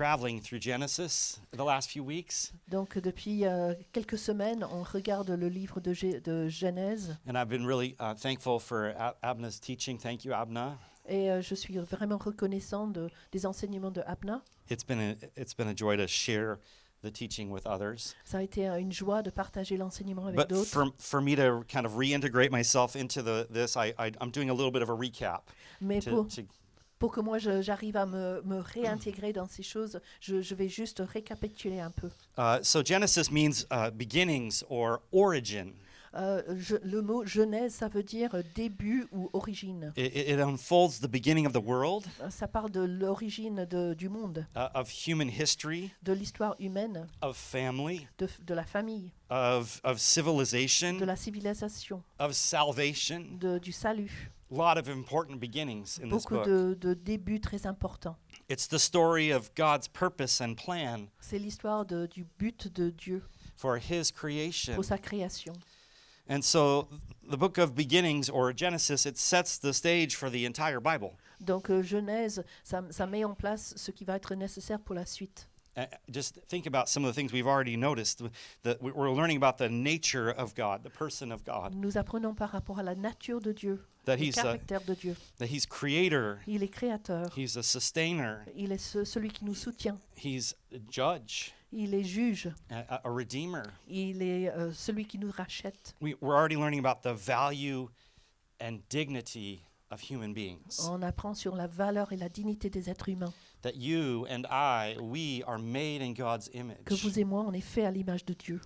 traveling through Genesis the last few weeks, Donc depuis quelques semaines, on regarde le livre de Genèse and I've been really thankful for Abna's teaching. Thank you, Abna. et je suis vraiment reconnaissant des enseignements de Abna. It's been a joy to share the teaching with others. Ça a été une joie de partager l'enseignement avec But d'autres. for me to kind of reintegrate myself into this, I'm doing a little bit of a recap. Mais to- pour que moi j'arrive à me réintégrer dans ces choses, je vais juste récapituler un peu. So Genesis means beginnings or origin. Le mot Genèse, ça veut dire début ou origine. It unfolds the beginning of the world, Ça parle de l'origine du monde, of human history, de l'histoire humaine, of family, de la famille, of de civilization, la civilisation, of salvation. du salut. A lot of important beginnings in this Beaucoup book. de débuts très importants. It's the story of God's purpose and plan C'est l'histoire du but de Dieu for His creation. pour sa création. And so the book of beginnings, or Genesis, it sets the stage for the entire Bible. Donc Genèse, ça met en place ce qui va être nécessaire pour la suite. Just think about some of the things we've already noticed. That we're learning about the nature of God, the person of God, Nous apprenons par rapport à la nature de Dieu, that le He's caractère de Dieu. creator, Il est créateur, He's a sustainer, il est celui qui nous soutient, He's a judge, il est juge, a redeemer. il est celui qui nous rachète. We're already learning about the value and dignity of human beings. On apprend sur la valeur et la dignité des êtres humains. That you and we are made in God's Que image. vous et moi, on est fait à l'image de Dieu.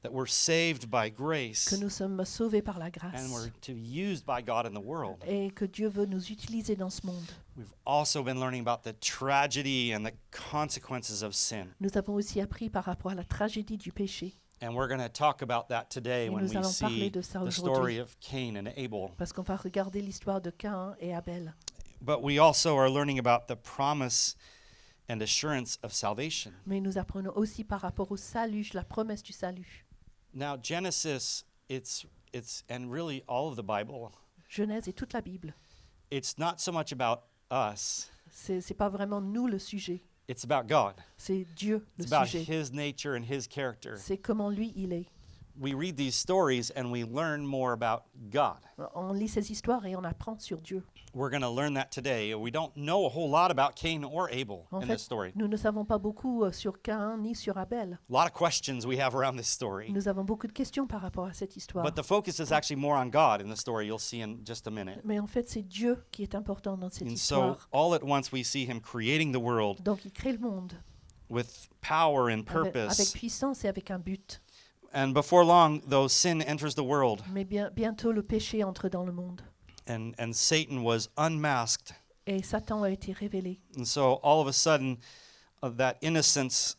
That we're saved by Que grace nous sommes sauvés par la and grâce. we're to be used by God in the world. Et que Dieu veut nous utiliser dans ce monde. We've also been learning about the tragedy and the consequences of sin. Nous avons aussi appris par rapport à la tragédie du péché. And we're going to talk about that today Et when nous we allons parler see de ça the story aujourd'hui. of Cain and Abel. Parce qu'on va regarder l'histoire de Caïn et Abel. But we also are learning about the promise and assurance of salvation. Mais nous apprenons aussi par rapport au salut, la promesse du salut. Now Genesis, it's and really all of the Bible, Genèse et toute la Bible. it's not so much about us, C'est pas vraiment nous le sujet. it's about God. C'est Dieu le It's about sujet. His nature and His character. C'est comment lui il est. We read these stories and we learn more about God. On lit ces histoires et on apprend sur Dieu. We're going to learn that today. We don't know a whole lot about Cain or Abel En in fait, this story. nous ne savons pas beaucoup sur Caïn ni sur Abel. A lot of questions we have around this story. Nous avons beaucoup de questions par rapport à cette histoire. But the focus is actually more on God in the story. You'll see in just a minute. Mais en fait, c'est Dieu qui est important dans cette And so histoire. all at once we see Him creating the world Donc il crée le monde with power and avec purpose. puissance et avec un but. And before long, though, sin enters the world, Mais bientôt le péché entre dans le monde. and Satan was unmasked. Et Satan a été révélé. And so all of a sudden, that innocence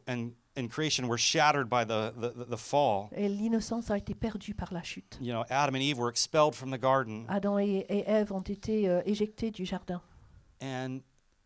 and creation were shattered by the fall. Et l'innocence a été perdue par la chute. You know, Adam and Eve were expelled from the garden, Adam et Ève ont été éjectés du jardin. and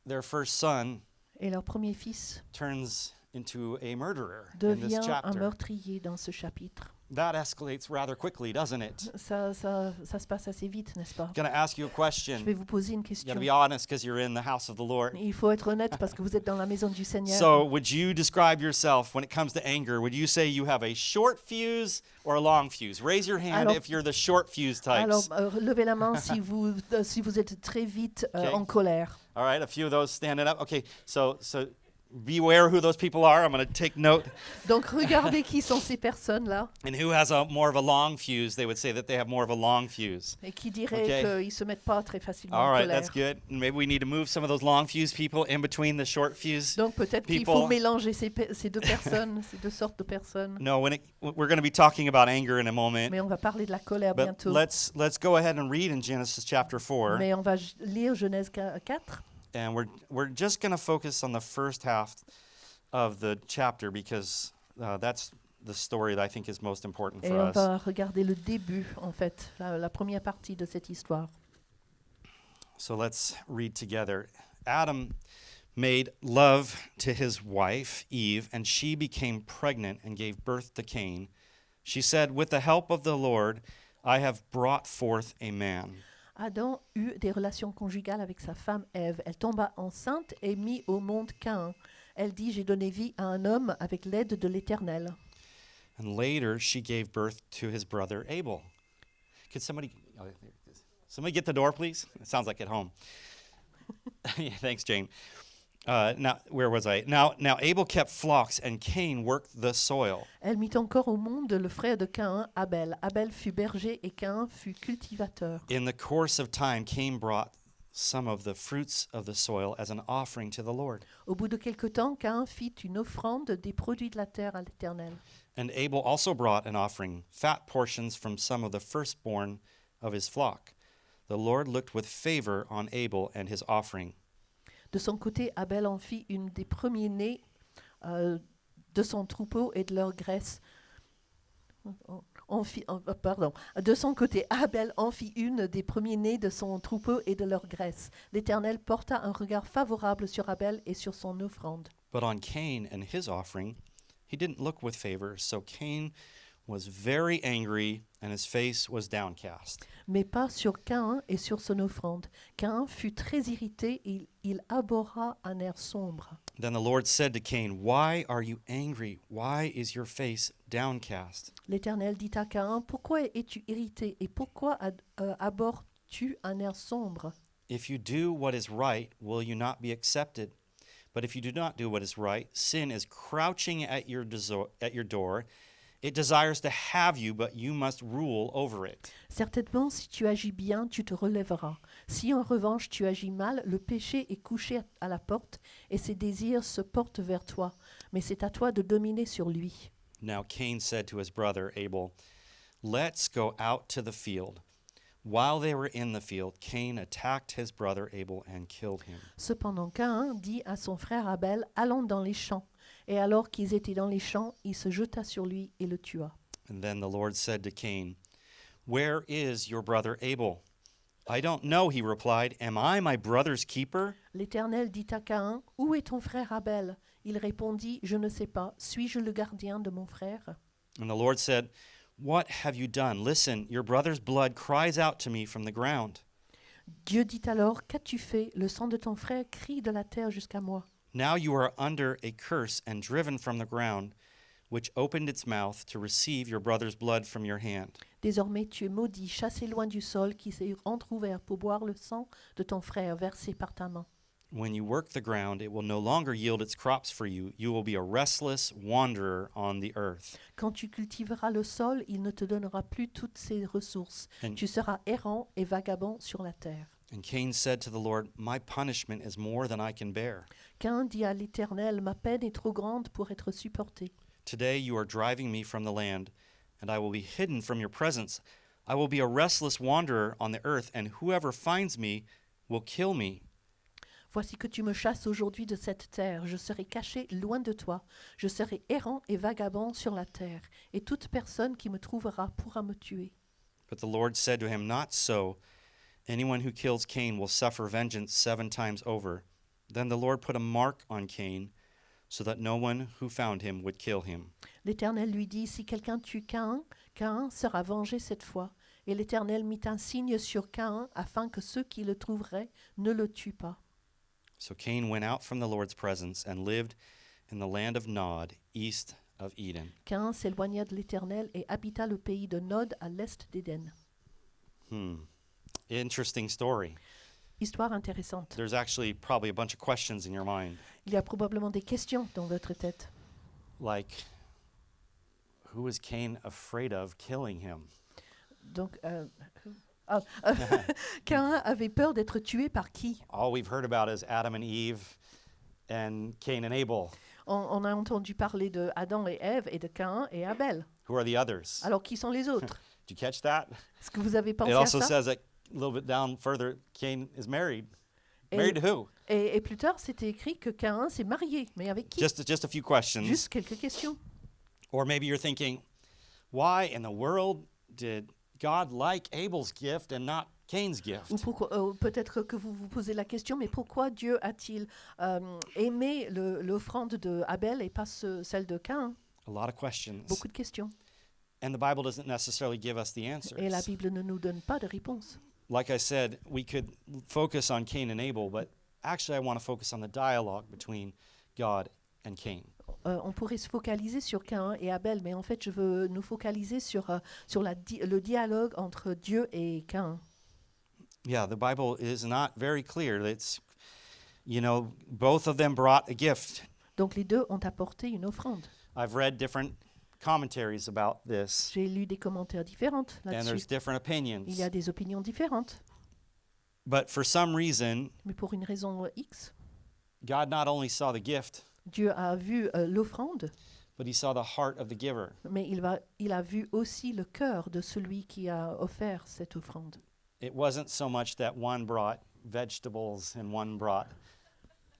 their first son Et leur premier fils turns into a murderer in this devient un chapter. meurtrier dans ce chapitre. That escalates rather quickly, doesn't it? Ça se passe assez vite, n'est-ce pas? I'm going to ask you a Je question. vais vous poser une You got question. to be honest because you're in the house of the Lord. Il faut être honnête parce que vous êtes dans la maison du Seigneur. So, would you describe yourself when it comes to anger? Would you say you have a short fuse or a long fuse? Raise your hand Alors- if you're the short fuse Alors, types. levez la main si vous êtes très vite Okay. en colère. All right, a few of those standing up. Okay, so beware who those people are. I'm going to take note. Donc, regardez qui sont ces personnes-là And who has more of a long fuse? They would say that they have more of a long fuse. et qui diraient Okay. qu'ils ne se mettent pas très facilement All en right, colère. that's good. Maybe we need to move some of those long fuse people in between the short fuse. Donc, peut-être qu'il people. faut mélanger ces deux personnes, ces deux sortes de personnes. No, we're going to be talking about anger in a moment. Mais on va parler de la colère But bientôt. let's go ahead and read in Genesis chapter 4. Mais on va lire Genèse 4. And we're just going to focus on the first half of the chapter because that's the story that I think is most important Et for on us. va regarder le début, en fait, la première partie de cette histoire. So let's read together. Adam made love to his wife, Eve, and she became pregnant and gave birth to Cain. She said, "With the help of the Lord, I have brought forth a man." Adam eut des relations conjugales avec sa femme Ève. Elle tomba enceinte et mit au monde Caïn. Elle dit, j'ai donné vie à un homme avec l'aide de l'Éternel. And later, she gave birth to his brother Abel. Could somebody, oh, there it is. Somebody get the door, please? It sounds like at home. Yeah, thanks, Jane. Now, where was I? Now Abel kept flocks, and Cain worked the soil. Elle mit encore au monde le frère de Caïn, Abel. Abel fut berger et Caïn fut cultivateur. In the course of time, Cain brought some of the fruits of the soil as an offering to the Lord. Au bout de quelque temps, Caïn fit une offrande des produits de la terre à l'Éternel. And Abel also brought an offering, fat portions from some of the firstborn of his flock. The Lord looked with favor on Abel and his offering. De son côté, Abel en fit une des premiers-nés de son troupeau et de leur graisse. De son côté, Abel en fit une des premiers-nés de son troupeau et de leur graisse. L'Éternel porta un regard favorable sur Abel et sur son offrande. But on Cain and his offering, he didn't look with favor, so Cain was very angry and his face was downcast. Mais pas sur Caïn et sur son offrande. Caïn fut très irrité et il abhorra un air sombre. Then the Lord said to Cain, "Why are you angry? Why is your face downcast?" L'Éternel dit à Caïn, pourquoi es-tu irrité et pourquoi abhorres-tu un air sombre? If you do what is right, will you not be accepted? But if you do not do what is right, sin is crouching at your door. It desires to have you, but you must rule over it. Certainement, si tu agis bien, tu te relèveras. Si en revanche tu agis mal, le péché est couché à la porte et ses désirs se portent vers toi. Mais c'est à toi de dominer sur lui. Now Cain said to his brother Abel, "Let's go out to the field." While they were in the field, Cain attacked his brother Abel and killed him. Cependant, Caïn dit à son frère Abel, allons dans les champs. Et alors qu'ils étaient dans les champs, il se jeta sur lui et le tua. And then the Lord said to Cain, "Where is your brother Abel?" "I don't know," he replied. "Am I my brother's keeper?" L'Éternel dit à Caïn, où est ton frère Abel? Il répondit, je ne sais pas. Suis-je le gardien de mon frère? And the Lord said, "What have you done? Listen, your brother's blood cries out to me from the ground." Dieu dit alors, qu'as-tu fait? Le sang de ton frère crie de la terre jusqu'à moi. Now you are under a curse and driven from the ground, which opened its mouth to receive your brother's blood from your hand. Désormais tu es maudit, chassé loin du sol qui s'est entrouvert pour boire le sang de ton frère versé par ta main. When you work the ground, it will no longer yield its crops for you. You will be a restless wanderer on the earth. Quand tu cultiveras le sol, il ne te donnera plus toutes ses ressources. And, Tu seras errant et vagabond sur la terre. and Cain said to the Lord, "My punishment is more than I can bear. Caïn dit à l'Éternel, ma peine est trop grande pour être supportée. Today you are driving me from the land, and I will be hidden from your presence. I will be a restless wanderer on the earth, and whoever finds me will kill me." Voici que tu me chasses aujourd'hui de cette terre. Je serai caché loin de toi. Je serai errant et vagabond sur la terre. Et toute personne qui me trouvera pourra me tuer. But the Lord said to him, "Not so. Anyone who kills Cain will suffer vengeance 7 times over." Then the Lord put a mark on Cain, so that no one who found him would kill him. L'Éternel lui dit, si quelqu'un tue Caïn, Caïn sera vengé cette fois. Et l'Éternel mit un signe sur Caïn afin que ceux qui le trouveraient ne le tuent pas. So Cain went out from the Lord's presence and lived in the land of Nod, east of Eden. Caïn s'éloigna de l'Éternel et habita le pays de Nod à l'est d'Éden. Interesting story. Histoire intéressante. There's actually probably a bunch of questions in your mind, Il y a probablement des questions dans votre tête. like, who was Cain afraid of killing him? Donc, Caïn avait peur d'être tué par qui? All we've heard about is Adam and Eve and Cain and Abel. On a entendu parler de Adam et Ève et de Caïn et Abel. Who are the others? Alors, qui sont les autres? Did you catch that? Est-ce que vous avez pensé It à also ça? says that a little bit down further, Cain is married. Et, Married to who? et plus tard, c'était écrit que Caïn s'est marié. Mais avec qui? Just a few questions. Juste quelques questions. Or maybe you're thinking, why in the world did God like Abel's gift and not Cain's gift? Ou peut-être que vous vous posez la question, mais pourquoi Dieu a-t-il aimé l'offrande de Abel et pas celle de Caïn? A lot of questions. Beaucoup de questions. And the Bible doesn't necessarily give us the Et answers. la Bible ne nous donne pas de réponse. like I said, we could focus on Cain and Abel, but actually I want to focus on the dialogue between God and Cain. On pourrait se focaliser sur Caïn et Abel, mais en fait, je veux nous focaliser sur le dialogue entre Dieu et Caïn. Yeah, the Bible is not very clear. It's, both of them brought a gift. Donc les deux ont apporté une offrande. I've read different commentaries about this, J'ai lu des commentaires différents and there's là-dessus. different opinions. Il y a des opinions différentes, But for some reason, mais pour une raison X, God not only saw the gift, Dieu a vu l'offrande, but he saw the heart of the giver. mais il a vu aussi le cœur de celui qui a offert cette offrande. It wasn't so much that one brought vegetables and one brought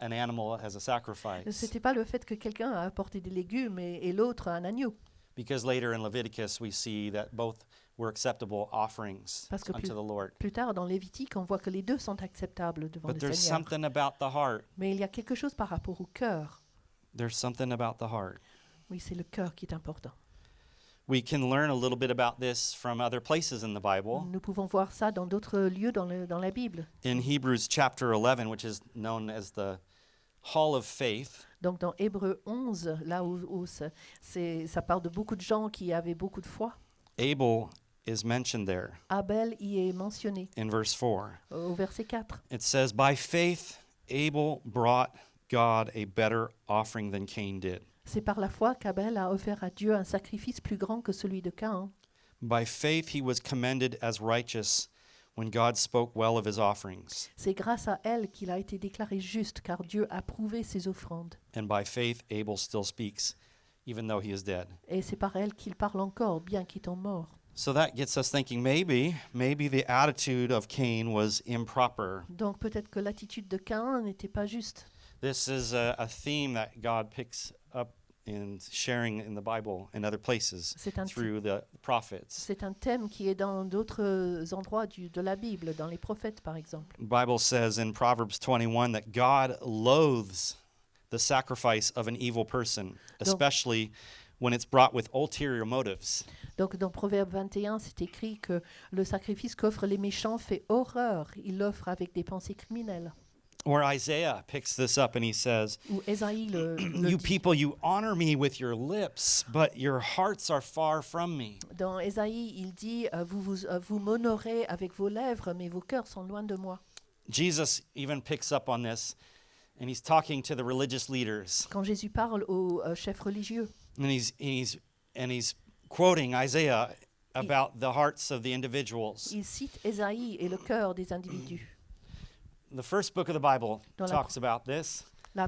an animal as a sacrifice. C'était pas le fait que quelqu'un a apporté des légumes et l'autre un agneau. Because later in Leviticus, we see that both were acceptable offerings Parce que unto the Lord. Plus tard, dans Lévitique, on voit que les deux sont acceptables devant But le there's Seigneur. something about the heart. Mais il y a quelque chose par rapport au cœur. There's something about the heart. Oui, c'est le cœur qui est important. We can learn a little bit about this from other places in the Bible. Nous pouvons voir ça dans d'autres lieux dans la Bible. In Hebrews chapter 11, which is known as the Hall of Faith, Donc dans Hébreux 11, là où ça parle de beaucoup de gens qui avaient beaucoup de foi, Abel is mentioned there Abel y est mentionné in verse 4. au verset 4. It says, "By faith Abel brought God a better offering than Cain did. C'est par la foi qu'Abel a offert à Dieu un sacrifice plus grand que celui de Caïn. By faith he was commended as righteous when God spoke well of his offerings. C'est grâce à elle qu'il a été déclaré juste, car Dieu a prouvé ses offrandes. And by faith Abel still speaks, even though he is dead." Et c'est par elle qu'il parle encore, bien qu'étant mort. So that gets us thinking maybe the attitude of Cain was improper. Donc peut-être que l'attitude de Caïn n'était pas juste. This is a theme that God picks up in sharing in the Bible and other places C'est un, through the prophets. c'est un thème qui est dans d'autres endroits de la Bible, dans les prophètes par exemple. The Bible says in Proverbs 21 that God loathes the sacrifice of an evil person, especially when it's brought with ulterior motives. Donc dans Proverbe 21, c'est écrit que le sacrifice qu'offrent les méchants fait horreur. Il l'offre avec des pensées criminelles. Or Isaiah picks this up and he says, Ou Ésaïe le "You dit. people, you honor me with your lips, but your hearts are far from me." Dans Ésaïe, il dit vous m'honorez avec vos lèvres, mais vos cœurs sont loin de moi. Jesus even picks up on this, and he's talking to the religious leaders, Quand Jésus parle aux chefs religieux, and he's quoting Isaiah about the hearts of the individuals. il cite Ésaïe et le cœur des individus. The first book of the Bible Dans la- talks about this. Le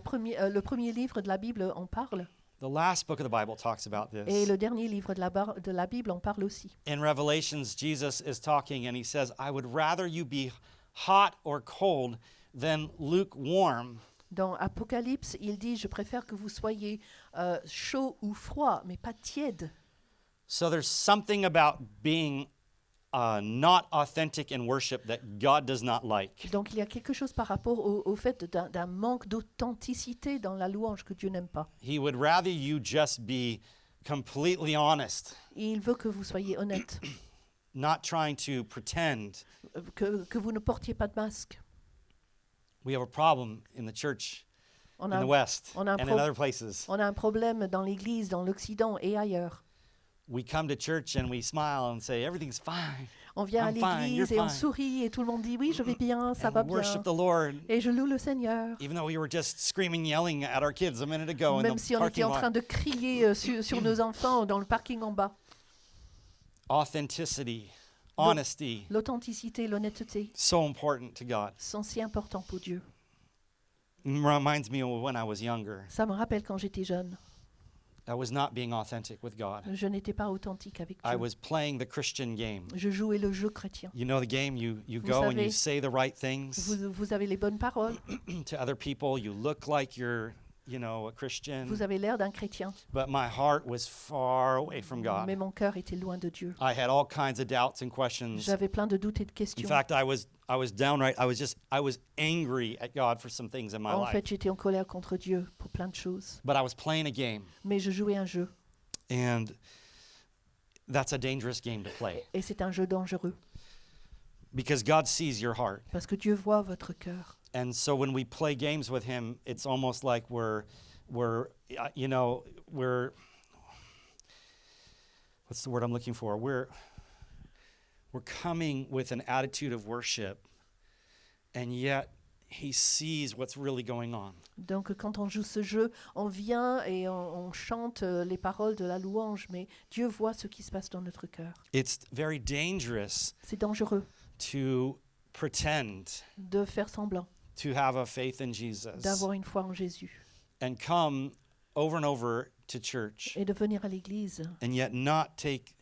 premier livre de la Bible en parle, The last book of the Bible talks about et this. le dernier livre de la Bible en parle aussi. In Revelations, Jesus is talking, and he says, "I would rather you be hot or cold than lukewarm." Dans Apocalypse, il dit je préfère que vous soyez chaud ou froid, mais pas tiède. So there's something about being not authentic in worship that God does not like. Donc il y a quelque chose par rapport au fait d'un manque d'authenticité dans la louange que Dieu n'aime pas. He would rather you just be completely honest, Et il veut que vous soyez honnête, not trying to pretend. que vous ne portiez pas de masque. We have a problem in the church On in a, the West on a un and in other places. on a un problème dans l'Église, dans l'Occident et ailleurs. We come to church and we smile and say, "Everything's fine." On vient I'm à fine, l'Église you're et on fine. sourit et tout le monde dit oui, je vais bien, ça And va we bien. worship the Lord, Et je loue le Seigneur. even though we were just screaming, yelling at our kids a minute ago in Même the si on était parking en train lot. de crier sur nos enfants dans le parking en bas. Authenticity, honesty, L'authenticité, l'honnêteté so important to God. sont si importants pour Dieu. It reminds me of when I was younger. Ça me rappelle quand j'étais jeune. I was not being authentic with God. Je n'étais pas authentique avec I Dieu. was playing the Christian game. Je jouais le jeu chrétien. You know the game, you Vous go and savez, you say the right things Vous avez les bonnes paroles, to other people. You look like you're, a Christian. vous avez l'air d'un chrétien, But my heart was far away from God. mais mon cœur était loin de Dieu. I had all kinds of doubts and questions. J'avais plein de doutes et de In questions. fact, I was downright, I was angry at God for some things in my En life. fait, j'étais en colère contre Dieu pour plein de choses. But I was playing a game, Mais je jouais un jeu, and that's a dangerous game to play. et c'est un jeu dangereux. because God sees your heart. Parce que Dieu voit votre cœur. And so when we play games with him, it's almost like we're what's the word I'm looking for? We're coming with an attitude of worship, and yet he sees what's really going on. Donc quand on joue ce jeu, on vient et on chante les paroles de la louange, mais Dieu voit ce qui se passe dans notre cœur. It's very dangerous C'est dangereux to pretend de faire semblant, to have a faith in Jesus d'avoir une foi en Jésus and come over and over to church et de venir à l'église, and yet not take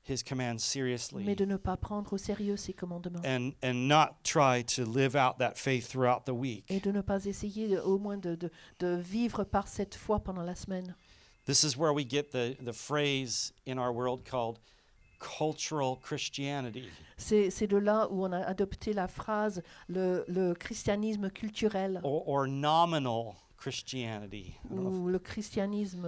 his commands seriously mais de ne pas prendre au sérieux ses commandements and not try to live out that faith throughout the week. et de ne pas essayer au moins de vivre par cette foi pendant la semaine. This is where we get the phrase in our world called cultural Christianity. C'est de là où on a adopté la phrase le christianisme culturel Or nominal Christianity. I don't know ou le christianisme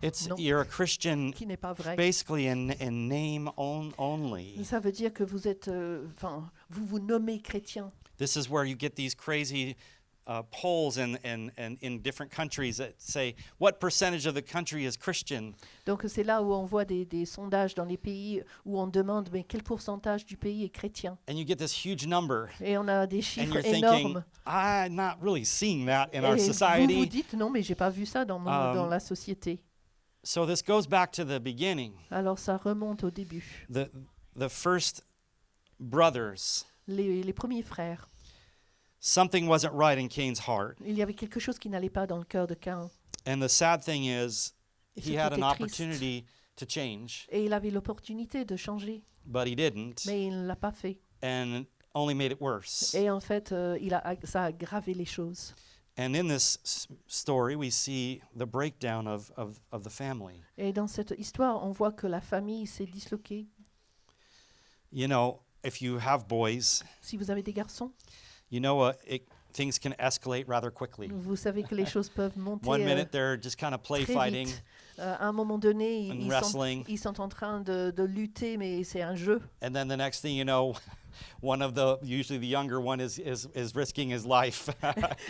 if- non. You're a Christian qui n'est pas vrai. basically in name only. Ça veut dire que vous êtes, vous vous nommez chrétien. This is where you get these crazy polls in different countries that say, what percentage of the country is Christian? Donc c'est là où on voit des sondages dans les pays où on demande mais quel pourcentage du pays est chrétien. And you get this huge number. Et on a des And chiffres you're thinking, énormes. I'm not really seeing that in our Et society. vous dites non mais j'ai pas vu ça dans dans la société. So this goes back to the beginning. Alors ça remonte au début. The first brothers, Les premiers frères, something wasn't right in Cain's heart. il y avait quelque chose qui n'allait pas dans le cœur de Caïn. And the sad thing is, Et ce he qui had an était triste. opportunity to change, Et il avait l'opportunité de changer, but he didn't, mais il ne l'a pas fait. and only made it worse. Et en fait, ça a aggravé les choses. And in this story, we see the breakdown of the family. Et dans cette histoire, on voit que la famille s'est disloquée. You know, if you have boys, Si vous avez des garçons, you know things can escalate rather quickly. vous savez que les choses peuvent monter 1 minute they're just kind of play très fighting, vite. À un moment donné, and wrestling. ils sont en train de lutter, mais c'est un jeu. And then the next thing you know, usually the younger one is risking his life.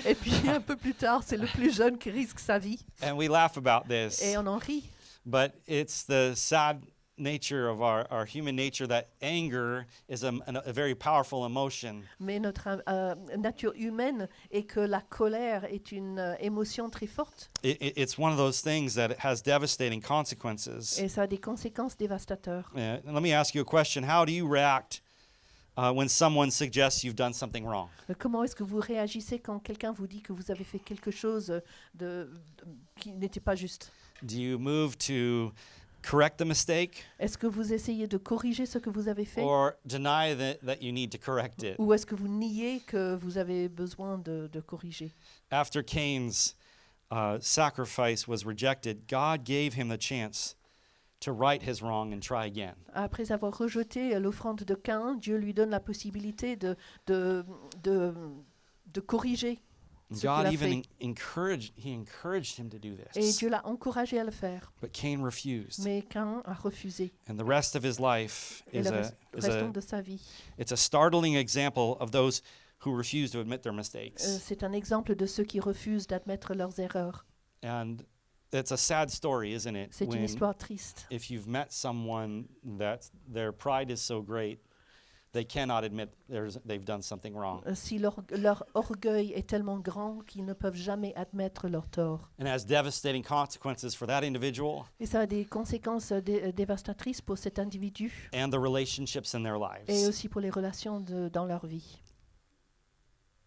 Et puis un peu plus tard, c'est le plus jeune qui risque sa vie. And we laugh about this. Et on en rit. But it's the sad nature of our human nature that anger is a very powerful emotion. Mais notre nature humaine est que la colère est une émotion très forte. It's one of those things that has devastating consequences. Et ça a des conséquences dévastatrices. Let me ask you a question. How do you react when someone suggests you've done something wrong? Comment est-ce que vous réagissez quand quelqu'un vous dit que vous avez fait quelque chose qui n'était pas juste? Do you move to correct the mistake Est-ce que vous essayez de corriger ce que vous avez fait? or deny that you need to correct it? Ou est-ce que vous niez que vous avez besoin de corriger? After Cain's sacrifice was rejected, God gave him the chance to right his wrong and try again. Après avoir rejeté l'offrande de Caïn, Dieu lui donne la possibilité de corriger ce qu'il God a even fait. encouraged him to do Et this. Dieu l'a encouragé à le faire. But Cain refused. Mais Caïn a refusé. And the rest of his life Et is le restant de sa vie. it's a startling example of those who refuse to admit their mistakes. C'est un exemple de ceux qui refusent d'admettre leurs erreurs. And it's a sad story, isn't it? C'est une histoire triste. If you've met someone that their pride is so great, they cannot admit they've done something wrong. Si leur orgueil est tellement grand qu'ils ne peuvent jamais admettre leur tort. And has devastating consequences for that individual Et ça a des conséquences dévastatrices pour cet individu and the relationships in their et lives. aussi pour les relations dans leur vie.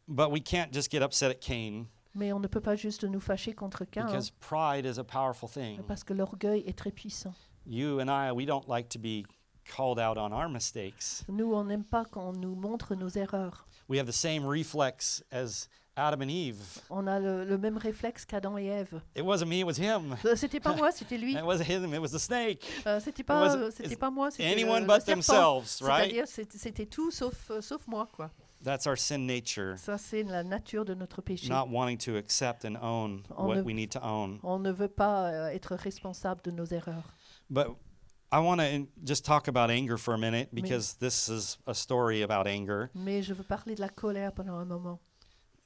But we can't just get upset at Cain Mais on ne peut pas juste nous fâcher contre Caïn because pride is a powerful thing. parce que l'orgueil est très puissant. You and I, we don't like to be called out on our mistakes. Nous, on n'aime pas quand on nous montre nos erreurs. We have the same reflex as Adam and Eve. On a le même réflexe qu'Adam et Ève. It wasn't me, it was him. C'était pas moi, c'était lui. It wasn't him, it was the snake. C'était wasn't- pas moi, c'était Anyone le but serpent. themselves, right? C'est-à-dire, c'était tout sauf moi, quoi. That's our sin nature, Ça, c'est la nature de notre péché. not wanting to accept and own On what ne- we need to own. On ne veut pas être responsable de nos erreurs. But I want to just talk about anger for a minute because this is a story about anger. Mais je veux parler de la colère pendant un moment.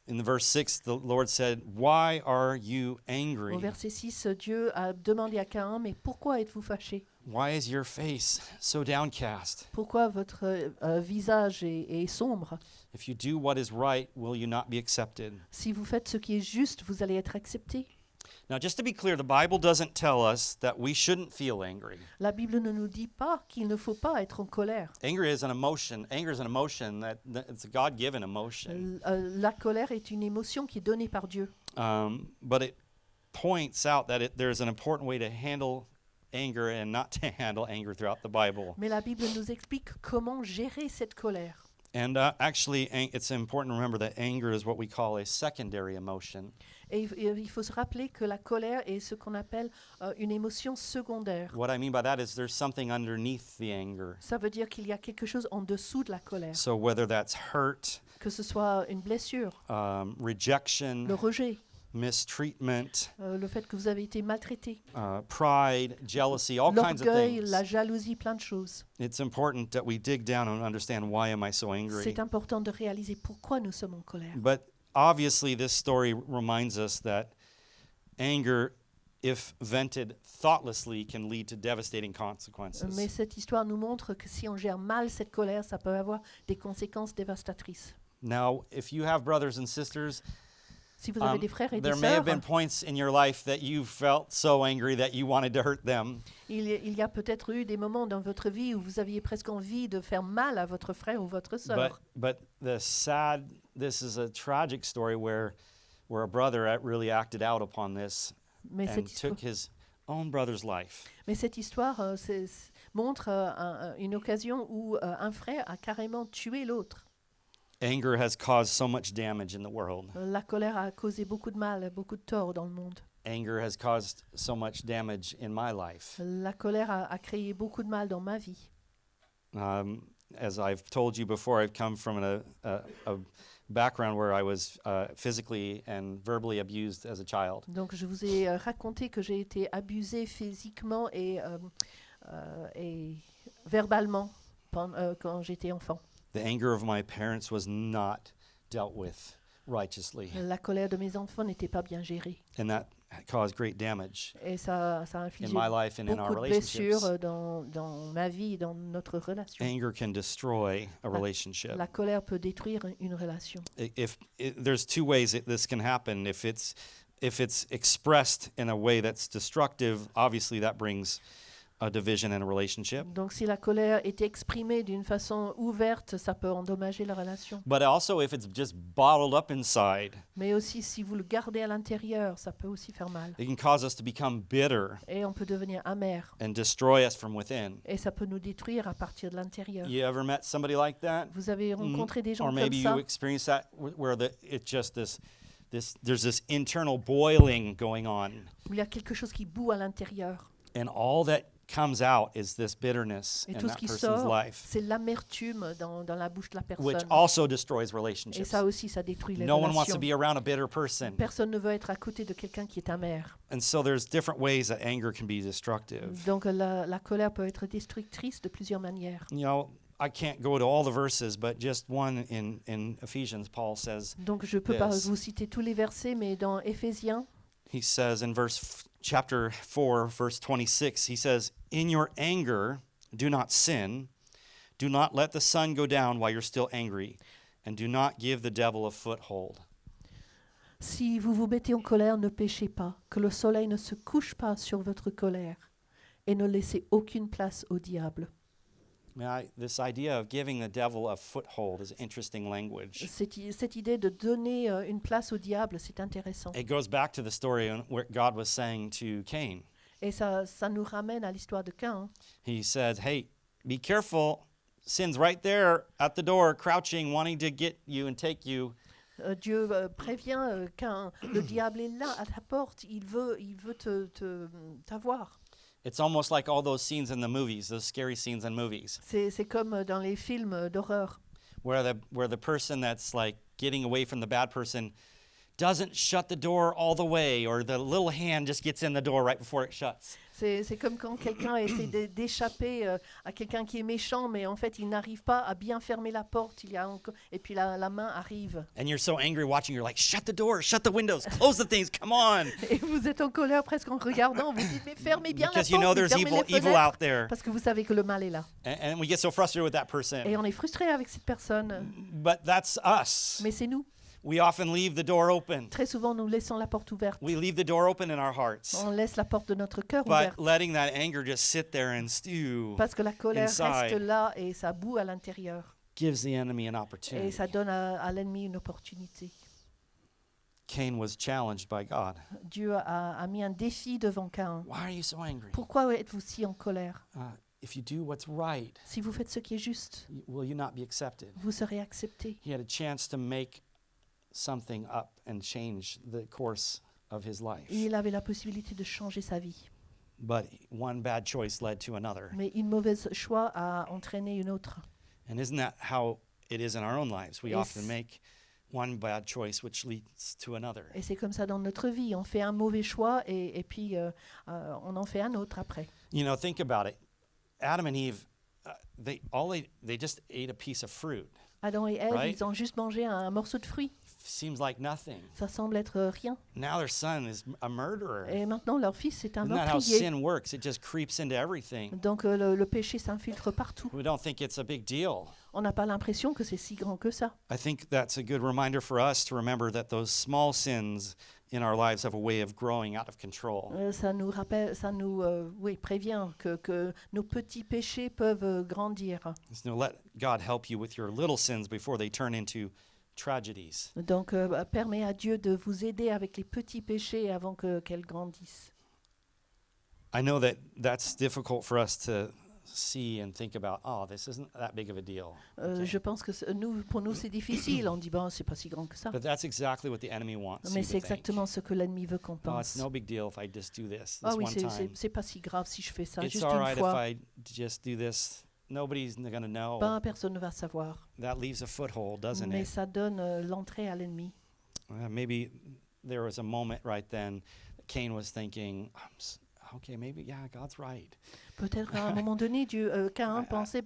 In the verse 6, the Lord said, "Why are you angry? Au verset 6, Dieu a demandé à Caïn, mais pourquoi êtes-vous fâché? Why is your face so downcast? Pourquoi votre visage est sombre? If you do what is right, will you not be accepted?" Si vous faites ce qui est juste, vous allez être accepté. Now, just to be clear, the Bible doesn't tell us that we shouldn't feel angry. La Bible ne nous dit pas qu'il ne faut pas être en colère. Anger is an emotion. Anger is an emotion that it's a God-given emotion. La colère est une émotion qui est donnée par Dieu. But it points out that there's an important way to handle anger and not to handle anger throughout the Bible. Mais la Bible nous explique comment gérer cette colère. And actually, it's important to remember that anger is what we call a secondary emotion. Et il faut se rappeler que la colère est ce qu'on appelle une émotion secondaire. What I mean by that is there's something underneath the anger. Ça veut dire qu'il y a quelque chose en dessous de la colère. So whether that's hurt, Que ce soit une blessure, le rejection, rejet, mistreatment, le fait que vous avez été maltraité, pride, jealousy, all kinds of l'orgueil, things. la jalousie, plein de choses. It's important that we dig down and understand why am I so angry. C'est important de réaliser pourquoi nous sommes en colère. But obviously, this story reminds us that anger, if vented thoughtlessly, can lead to devastating consequences. Mais cette histoire nous montre que si on gère mal cette colère, ça peut avoir des conséquences dévastatrices. Now, if you have brothers and sisters, Si vous avez des frères et des there may have sœurs, been points in your life that you felt so angry that you wanted to hurt them. il y a peut-être eu des moments dans votre vie où vous aviez presque envie de faire mal à votre frère ou votre sœur. But this is a tragic story where a brother really acted out upon this Mais and cette histoire, took his own brother's life. montre une occasion où un frère a carrément tué l'autre. Anger has caused so much damage in the world. La colère a causé beaucoup de mal, beaucoup de tort dans le monde. Anger has caused so much damage in my life. La colère a créé beaucoup de mal dans ma vie. As I've told you before, I've come from a background where I was physically and verbally abused as a child. Donc je vous ai raconté que j'ai été abusée physiquement et verbalement quand j'étais enfant. The anger of my parents was not dealt with righteously, La colère de mes enfants n'était pas bien gérée. and that caused great damage Et ça a in infligé my life and in our beaucoup de relationships. blessures dans ma vie, dans notre relation. Anger can destroy a relationship. La colère peut détruire une relation. There's two ways that this can happen. If it's expressed in a way that's destructive, obviously that brings a division in a relationship. Donc si la colère est exprimée d'une façon ouverte, ça peut endommager la relation. But also if it's just bottled up inside, Mais aussi si vous le gardez à l'intérieur, ça peut aussi faire mal. it can cause us to become bitter Et on peut devenir amer. and destroy us from within. Et ça peut nous détruire à partir de l'intérieur. You ever met somebody like that? Vous avez rencontré des gens Or comme maybe ça? you experience that where it's just there's this internal boiling going on, Où il y a quelque chose qui bout à l'intérieur. and all that comes out is this bitterness Et in tout ce that qui person's sort, life, c'est l'amertume dans la bouche de la which personne. also destroys Et relationships. ça aussi, ça détruit les No one wants to relations. be around a bitter person. Personne ne veut être à côté de quelqu'un qui est amer. And so there's different ways that anger can be destructive. Donc la colère peut être destructrice de plusieurs manières. You know, I can't go to all the verses, but just one in Ephesians, Paul says, Donc je ne peux pas Yes. vous citer tous les versets, mais dans Éphésiens, he says in chapter 4, verse 26, he says, "In your anger, do not sin. Do not let the sun go down while you're still angry, and do not give the devil a foothold." si vous vous mettez en colère, ne péchez pas, que le soleil ne se couche pas sur votre colère, et ne laissez aucune place au diable. This idea of giving the devil a foothold is interesting language. Cette idée de donner une place au diable, c'est intéressant. It goes back to the story where God was saying to Cain. Et ça nous ramène à l'histoire de Caïn. He said, "Hey, be careful. Sin's right there at the door, crouching, wanting to get you and take you." Dieu prévient Caïn, le diable est là à ta porte, il veut t'avoir. It's almost like all those scenes in the movies, those scary scenes in movies, C'est comme dans les films d'horreur, where the person that's like getting away from the bad person doesn't shut the door all the way, or the little hand just gets in the door right before it shuts. C'est comme quand quelqu'un essaie d'échapper à quelqu'un qui est méchant, mais en fait, il n'arrive pas à bien fermer la porte. Et puis la main arrive. And you're so angry watching, you're like, shut the door, shut the windows, close the things, come on. Et vous êtes en colère presque en regardant. Vous dites, mais fermez bien la Because you know porte, mais there's fermez les evil fenêtres. out there. Parce que vous savez que le mal est là. And we get so frustrated with that person. Et on est frustré avec cette personne. But that's us. Mais c'est nous. We often leave the door open. Très souvent, nous laissons la porte ouverte. We leave the door open in our hearts. On laisse la porte de notre cœur But ouverte. letting that anger just sit there and stew Parce que la colère inside reste là et ça boue à l'intérieur. gives the enemy an Et opportunity. ça donne à l'ennemi une opportunité. Cain was challenged by God. Dieu a mis un défi devant Caïn. Why are you so angry? Pourquoi êtes-vous si en colère? If you do what's right, Si vous faites ce qui est juste, will you not be accepted? vous serez accepté. He had a chance to make something up and change the course of his life. Il avait la possibilité de changer sa vie. But one bad choice led to another. Mais une mauvaise choix a entraîné une autre. And isn't that how it is in our own lives? We Yes. often make one bad choice which leads to another. Et c'est comme ça dans notre vie. On fait un mauvais choix et puis on en fait un autre après. You know, think about it. Adam and Eve, they just ate a piece of fruit. Adam et Ève, Right. ils ont juste mangé un morceau de fruit. Seems like nothing. Ça semble être rien. Now their son is a murderer. Et maintenant, leur fils est un Isn't that how meurtrier. sin works? It just creeps into everything. Donc le péché s'infiltre partout. We don't think it's a big deal. On n'a pas l'impression que c'est si grand que ça. I think that's a good reminder for us to remember that those small sins in our lives have a way of growing out of control. Ça nous rappelle, ça nous prévient que nos petits péchés peuvent grandir. So let God help you with your little sins before they turn into tragedies. Donc permet à Dieu de vous aider avec les petits péchés avant qu'elles grandissent. I know that that's difficult for us to see and think about. Oh, this isn't that big of a deal. Okay. Je pense que pour nous c'est difficile. On dit bon, c'est pas si grand que ça. But that's exactly what the enemy wants Mais you c'est to think. exactement ce que l'ennemi veut qu'on Oh, it's pense. no big deal if I just do this Ah oui, one time. c'est pas si grave si je fais ça It's juste all une right if fois. I just do this. Nobody's going to know. Ben, personne ne va savoir. That leaves a foothold, doesn't Mais it? ça donne l'entrée à l'ennemi. Maybe there was a moment right then that Cain was thinking, okay, maybe, yeah, God's right. Peut-être à un moment donné, Caïn pensait,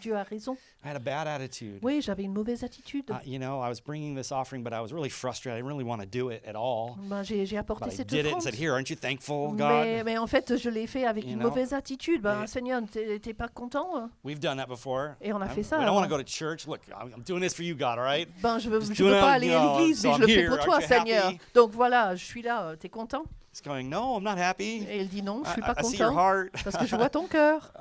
Dieu a raison. I had a bad attitude. Oui, j'avais une mauvaise attitude. You know, I was bringing this offering, but I was really frustrated. I didn't really want to do it at all. Ben, j'ai apporté But I cette did it and offrande. said, here, aren't you thankful, God? Mais en fait, je l'ai fait avec You une know, mauvaise attitude. Ben, et- Seigneur, t'es pas content hein? We've done that before. Et on a fait ça, We don't want hein. to go to church. Look, I'm doing this for you, God, all right? Ben, je veux Just veux doing pas it, aller you à know, l'église, so mais I'm je le fais here. pour Aren't toi, you Seigneur. happy? Donc voilà, je suis là. T'es content? He's going, no, I'm not happy. Et il dit non, je suis pas I see your content heart. parce que je vois ton cœur.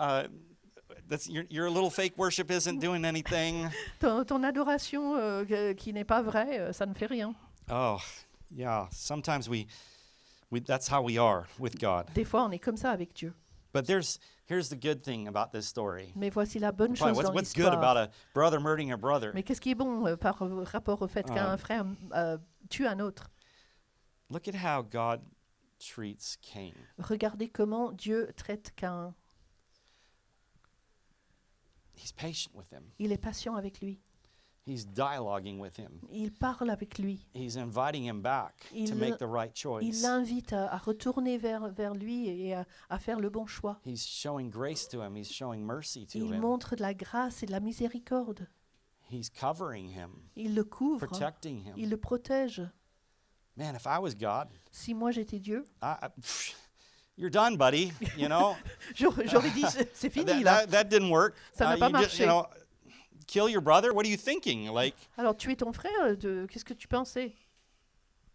Your little fake worship isn't doing anything. Ton adoration qui n'est pas vraie, ça ne fait rien. Oh, yeah. Sometimes we that's how we are with God. Des fois, on est comme ça avec Dieu. But here's the good thing about this story. Mais voici la bonne Probably chose dans what's good about l'histoire. a brother murdering a brother? Mais qu'est-ce qui est bon par rapport au fait qu'un frère tue un autre? Look at how God treats Cain. Regardez comment Dieu traite Caïn. He's patient with him. Il est patient avec lui. He's dialoguing with him. Il parle avec lui. He's inviting him back to Il- make the right Il choice. l'invite à retourner vers lui et à faire le bon choix. He's showing grace to him. He's showing mercy to Il him. montre de la grâce et de la miséricorde. He's covering him, Il le couvre. protecting him. Il le protège. Man, if I was God, Si moi j'étais Dieu, you're done, buddy. You know, j'aurais dit c'est fini là. that didn't work. Ça n'a pas marché. Kill your brother. What are you thinking? Like, Alors tuer ton frère, qu'est-ce que tu pensais?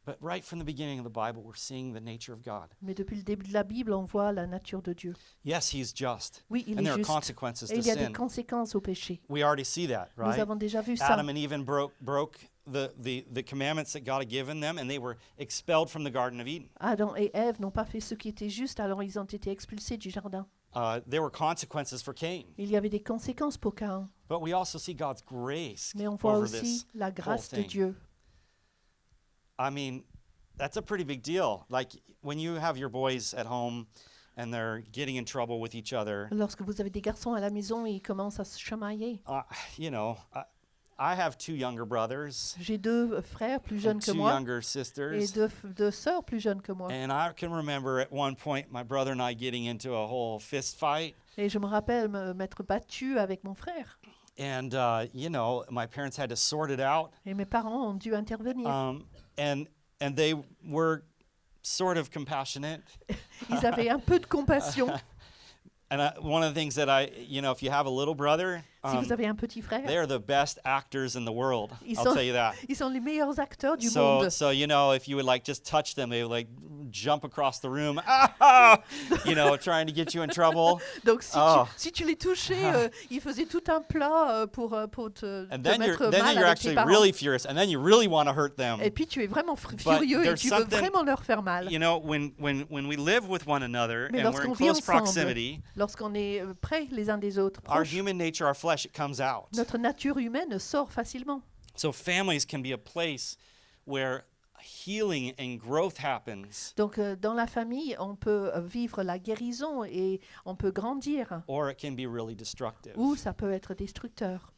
but right from the beginning of the Bible, we're seeing the nature of God. Mais depuis le début de la Bible, on voit la nature de Dieu. Yes, He's just, Oui, il and est there are juste. consequences Et to il y a des sin. conséquences au péché. We already see that, Nous right? avons déjà vu ça. Adam and Eve broke the commandments that God had given them, and they were expelled from the Garden of Eden. Adam et Ève n'ont pas fait ce qui était juste, alors ils ont été expulsés du jardin. There were consequences for Cain, Il y avait des conséquences pour Caïn. but we also see God's grace Mais on voit over aussi this. la grâce de thing. Dieu. I mean, that's a pretty big deal. Like when you have your boys at home and they're getting in trouble with each other, Lorsque vous avez des garçons à la maison et ils commencent à se chamailler, you know, I have 2 younger brothers J'ai 2 frères plus jeunes and que 2 moi younger et sisters. 2 sœurs plus jeunes que moi. And I can remember at one point my brother and I getting into a whole fist fight. Et je me rappelle m'être battue avec mon frère. And, my parents had to sort it out. Et mes parents ont dû intervenir. And they were sort of compassionate. Ils avaient un peu de compassion. And one of the things that if you have a little brother, Si vous avez un petit frère, they are the best actors in the world. Ils I'll sont- tell you that. ils sont les meilleurs acteurs du monde. So if you would like just touch them, they would like jump across the room, trying to get you in trouble. Donc Oh. si tu les touchais, ils faisaient tout un plat pour te And then mettre then mal you're avec tes actually parents. really furious, and then you really want to hurt them. Et puis tu es vraiment furieux et there's tu veux something- vraiment leur faire mal. When we live with one another Mais and we're in lorsqu'on vit close ensemble, proximity, lorsqu'on est près les uns des autres, our proches, human nature, our flesh, it comes out. notre nature humaine sort facilement. So families can be a place where healing and growth happens, Donc dans la famille, on peut vivre la guérison et on peut grandir, or it can be really destructive. ou ça peut être destructeur.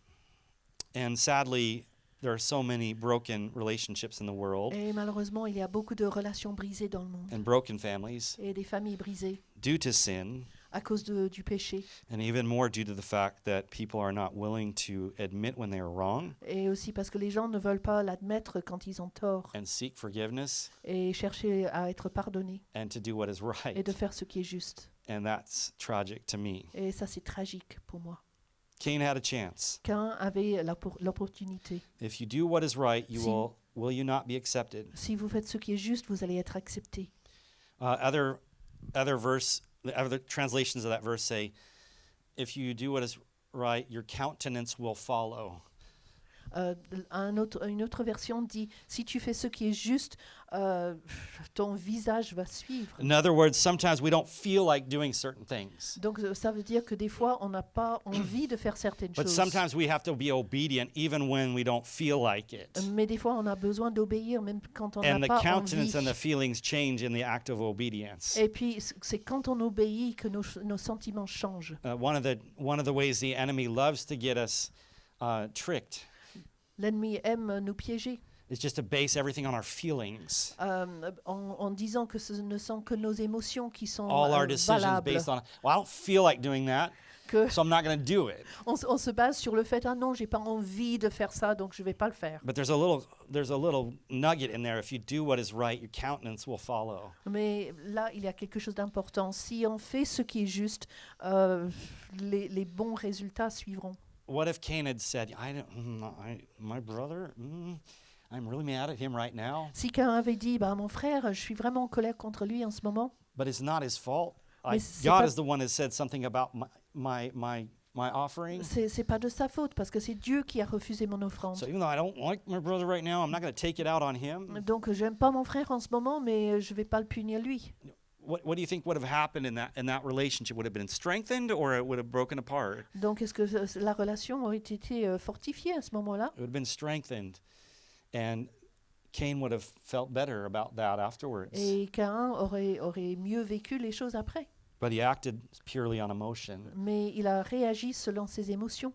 And sadly, there are so many broken relationships in the world Et malheureusement, il y a beaucoup de relations brisées dans le monde and broken families et des familles brisées due to sin, à cause du péché and even more due to the fact that people are not willing to admit when they are wrong et aussi parce que les gens ne veulent pas l'admettre quand ils ont tort and seek forgiveness et chercher à être pardonnés and to do what is et right. de faire ce qui est juste. And that's tragic to me. Et ça, c'est tragique pour moi. Cain had a chance. Cain avait l'opportunité. If you do what is right, Si- will you not be accepted? Si vous faites ce qui est juste, vous allez être accepté. Other translations of that verse say, if you do what is right, your countenance will follow. Une autre version dit, si tu fais ce qui est juste, ton visage va suivre. In other words, sometimes we don't feel like doing certain things. Donc ça veut dire que des fois, on n'a pas envie de faire certaines But choses. sometimes we have to be obedient even when we don't feel like it. Mais des fois, on a besoin d'obéir même quand on And n'a the pas countenance envie. and the feelings change in the act of obedience. Et puis, c'est quand on obéit que nos sentiments changent. One of the ways the enemy loves to get us tricked L'ennemi aime nous piéger is just to base everything on our feelings. en disant que ce ne sont que nos émotions qui sont All our decisions valables. based on, well, I don't feel like doing that, Que so I'm not going to do it. on se base sur le fait, ah non, j'ai pas envie de faire ça, donc je vais pas le faire. But there's a little nugget in there. If you do what is right, your countenance will follow. Mais là, il y a quelque chose d'important. Si on fait ce qui est juste, les bons résultats suivront. What if Cain had said, my brother, I'm really mad at him right now, Si quelqu'un avait dit, bah, mon frère, je suis vraiment en colère contre lui en ce moment, but it's not his fault. Mais c'est God pas- is the one that said something about my offering. c'est pas de sa faute parce que c'est Dieu qui a refusé mon offrande. So even though I don't like my brother right now, I'm not going to take it out on him. Donc j'aime pas mon frère en ce moment, mais je vais pas le punir lui. What do you think would have happened in that relationship? Would it have been strengthened or it would have broken apart? Donc est-ce que la relation aurait été fortifiée à ce moment-là? It would have been strengthened, and Cain would have felt better about that afterwards. Et Caïn aurait mieux vécu les choses après. But he acted purely on emotion. Mais il a réagi selon ses émotions.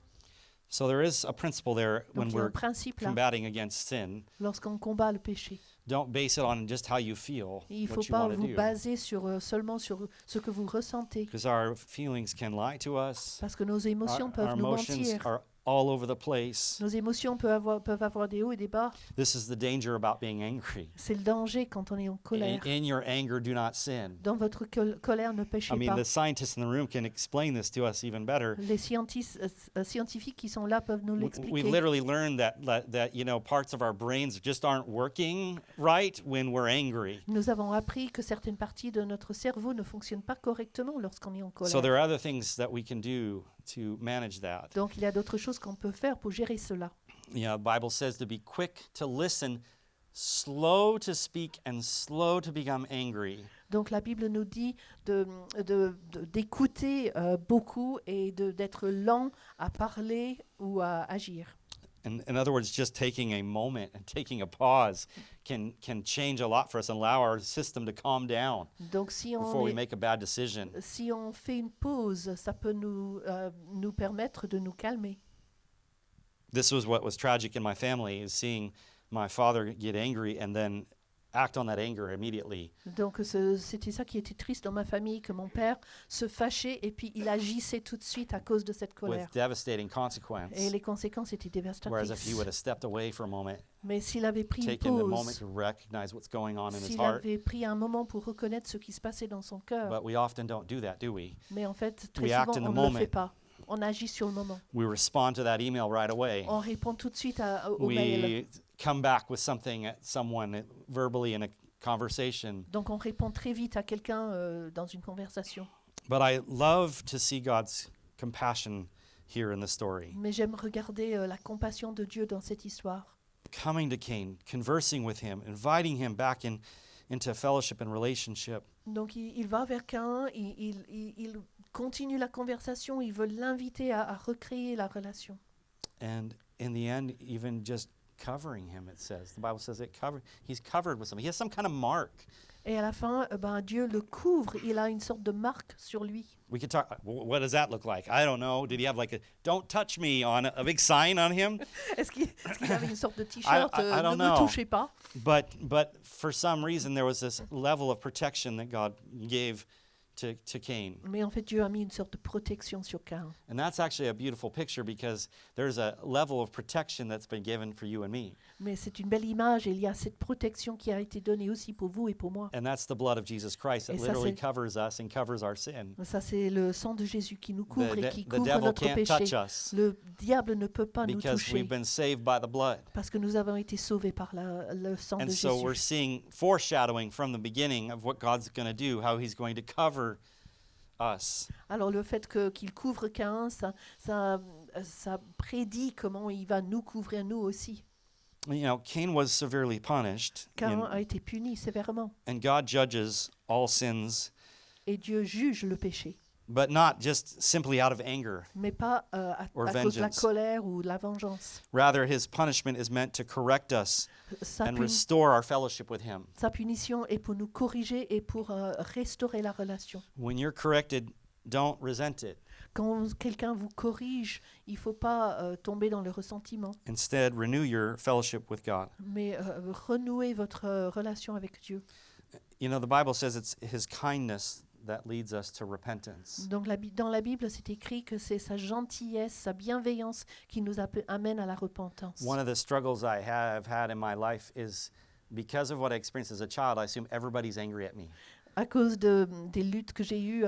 So there is a principle there Donc when il y a un we're principe là, combating against sin. lorsqu'on combat le péché. Don't base it on just how you feel, Il ne faut what you pas want to vous do. baser seulement sur ce que vous ressentez. Because our feelings can lie to us. Parce que nos émotions Our peuvent nous emotions mentir. are all over the place. Nos émotions peuvent avoir des hauts et des bas. This is the danger about being angry. C'est le danger quand on est en colère. In your anger, do not sin. Dans votre colère, ne péchez I mean, pas. the scientists in the room can explain this to us even better. Les scientifiques qui sont là peuvent nous We l'expliquer. literally learned that parts of our brains just aren't working right when we're angry. Nous avons appris que certaines parties de notre cerveau ne fonctionnent pas correctement lorsqu'on est en So colère. there are other things that we can do to manage that. Donc il y a d'autres choses qu'on peut faire pour gérer cela. The Bible says to be quick to listen, slow to speak, and slow to become angry. Donc la Bible nous dit d'écouter beaucoup et d'être lent à parler ou à agir. In other words, just taking a moment and taking a pause can change a lot for us and allow our system to calm down Donc si before we make a bad decision. si on fait une pause, ça peut nous permettre de nous calmer. This was what was tragic in my family, is seeing my father get angry and then act on that anger immediately. Donc c'était ça qui était triste dans ma famille, que mon père se fâchait et puis il agissait tout de suite à cause de cette colère. With devastating consequence. Et les conséquences étaient Whereas if he dévastatrices. would have stepped away for a moment, Mais s'il avait pris une taken the moment pause, to recognize what's going on in his s'il heart, avait pris un moment pour reconnaître ce qui se passait dans son cœur, but we often don't do that, do we? mais en fait, très We souvent, act in the on ne le moment. fait pas. On agit sur le moment. We respond to that email right away. On répond tout de suite au mail. We come back with something at someone verbally in a conversation. Donc on répond très vite à quelqu'un dans une conversation. But I love to see God's compassion here in the story. Mais j'aime regarder la compassion de Dieu dans cette histoire. Coming to Cain, conversing with him, inviting him back into fellowship and relationship. Donc il va vers Caïn, il continue la conversation, il veut l'inviter à recréer la relation. And in the end, even just covering him, it says. The Bible says he's covered with something. He has some kind of mark. Et à la fin, Dieu le couvre, il a une sorte de marque sur lui. We could talk, what does that look like? I don't know. Did he have like a "don't touch me" on a big sign on him? Est-ce qu'il avait une sorte de t-shirt, I don't ne me know. touchez pas? But for some reason, there was this level of protection that God gave to Cain. Mais en fait, Dieu a mis une sorte de protection sur Caïn. And that's actually a beautiful picture because there's a level of protection that's been given for you and me. Mais c'est une belle image et il y a cette protection qui a été donnée aussi pour vous et pour moi. And that's the blood of Jesus Christ that Et ça, literally c'est- covers us and covers our sin. Ça, c'est le sang de Jésus qui nous couvre et qui The couvre devil notre can't péché. touch us Le diable ne peut pas nous because toucher we've been saved by the blood. parce que nous avons été sauvés par le sang And de so we're Jésus. seeing foreshadowing from the beginning of what God's going to do, how he's going to cover us. Alors le fait qu'il couvre Caïn, ça prédit comment il va nous couvrir nous aussi. You know, Cain was severely punished, Caïn a été puni sévèrement and God judges all sins, et Dieu juge le péché, but not just simply out of anger. mais pas Or à cause de la vengeance. colère ou de la vengeance. Rather, his punishment is meant to correct us Sa, and puni- restore our fellowship with him. sa punition est pour nous corriger et pour restaurer la relation. When you're corrected, don't resent it. Quand quelqu'un vous corrige, il ne faut pas tomber dans le ressentiment, Instead, renew your fellowship with God. mais renouer votre relation avec Dieu. You know, the Bible says it's his kindness that leads us to repentance. Donc dans la Bible, c'est écrit que c'est sa gentillesse, sa bienveillance qui nous amène à la repentance. One of the struggles I have had in my life is because of what I experienced as a child, I assume everybody's angry at me. À cause des luttes que j'ai eues,